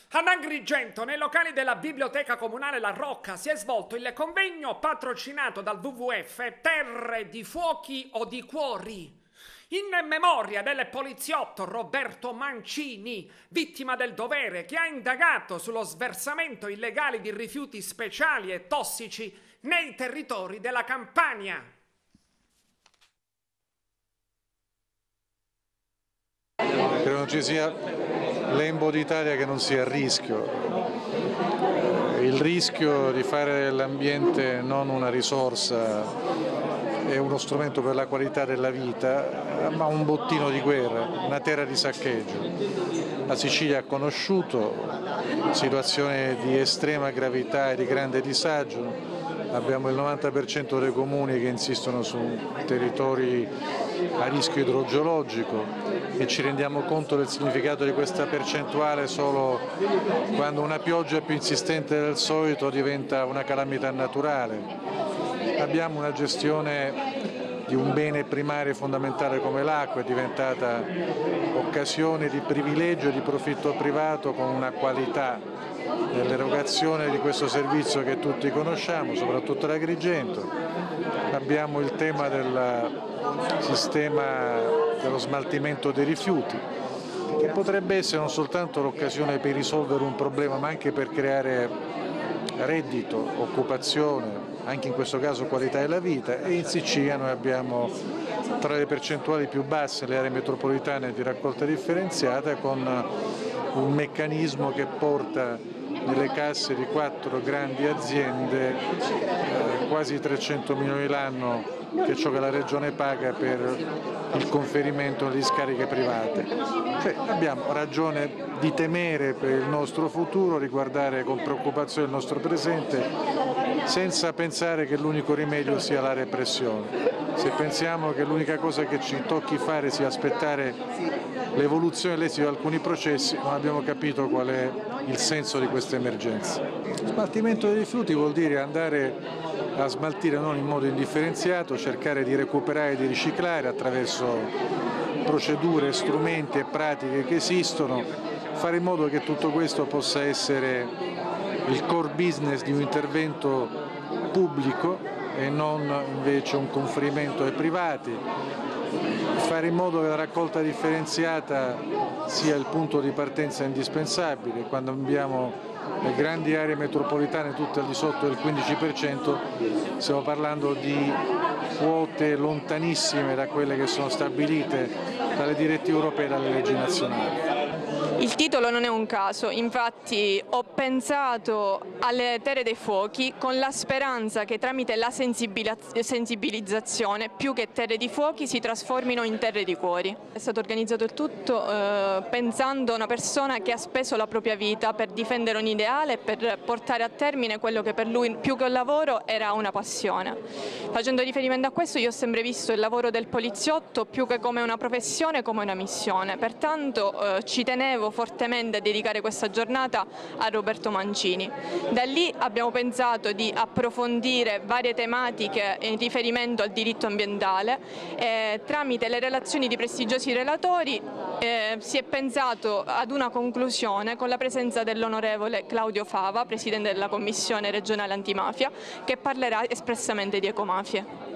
Ad Agrigento, nei locali della Biblioteca Comunale La Rocca, si è svolto il convegno patrocinato dal WWF Terre di Fuochi o di Cuori, in memoria del poliziotto Roberto Mancini, vittima del dovere, che ha indagato sullo sversamento illegale di rifiuti speciali e tossici nei territori della Campania. Credo non ci sia lembo d'Italia che non sia a rischio. Il rischio di fare dell'ambiente non una risorsa e uno strumento per la qualità della vita, ma un bottino di guerra, una terra di saccheggio. La Sicilia ha conosciuto situazioni di estrema gravità e di grande disagio. Abbiamo il 90% dei comuni che insistono su territori a rischio idrogeologico e ci rendiamo conto del significato di questa percentuale solo quando una pioggia più insistente del solito diventa una calamità naturale. Abbiamo una gestione di un bene primario e fondamentale come l'acqua, è diventata occasione di privilegio e di profitto privato con una qualità nell'erogazione di questo servizio che tutti conosciamo, soprattutto ad Agrigento. Abbiamo il tema del sistema dello smaltimento dei rifiuti, che potrebbe essere non soltanto l'occasione per risolvere un problema, ma anche per creare reddito, occupazione, anche in questo caso qualità della vita. E in Sicilia noi abbiamo tra le percentuali più basse le aree metropolitane di raccolta differenziata, con un meccanismo che porta nelle casse di 4 grandi aziende quasi 300 milioni l'anno, che è ciò che la Regione paga per il conferimento di discariche private. Cioè, abbiamo ragione di temere per il nostro futuro, riguardare con preoccupazione il nostro presente, senza pensare che l'unico rimedio sia la repressione. Se pensiamo che l'unica cosa che ci tocchi fare sia aspettare l'evoluzione e l'esito di alcuni processi, non abbiamo capito qual è il senso di questa emergenza. Smaltimento dei rifiuti vuol dire andare a smaltire non in modo indifferenziato, cercare di recuperare e di riciclare attraverso procedure, strumenti e pratiche che esistono, fare in modo che tutto questo possa essere il core business di un intervento pubblico e non invece un conferimento ai privati, fare in modo che la raccolta differenziata sia il punto di partenza indispensabile. Quando abbiamo le grandi aree metropolitane tutte al di sotto del 15%, stiamo parlando di quote lontanissime da quelle che sono stabilite dalle direttive europee e dalle leggi nazionali. Il titolo non è un caso, infatti ho pensato alle Terre dei Fuochi con la speranza che tramite la sensibilizzazione più che terre di fuochi si trasformino in terre di cuori. È stato organizzato il tutto pensando a una persona che ha speso la propria vita per difendere un ideale e per portare a termine quello che per lui più che un lavoro era una passione. Facendo riferimento a questo, io ho sempre visto il lavoro del poliziotto più che come una professione, come una missione, pertanto ci tenevo fortemente a dedicare questa giornata a Roberto Mancini. Da lì abbiamo pensato di approfondire varie tematiche in riferimento al diritto ambientale e tramite le relazioni di prestigiosi relatori si è pensato ad una conclusione con la presenza dell'onorevole Claudio Fava, Presidente della Commissione regionale antimafia, che parlerà espressamente di ecomafie.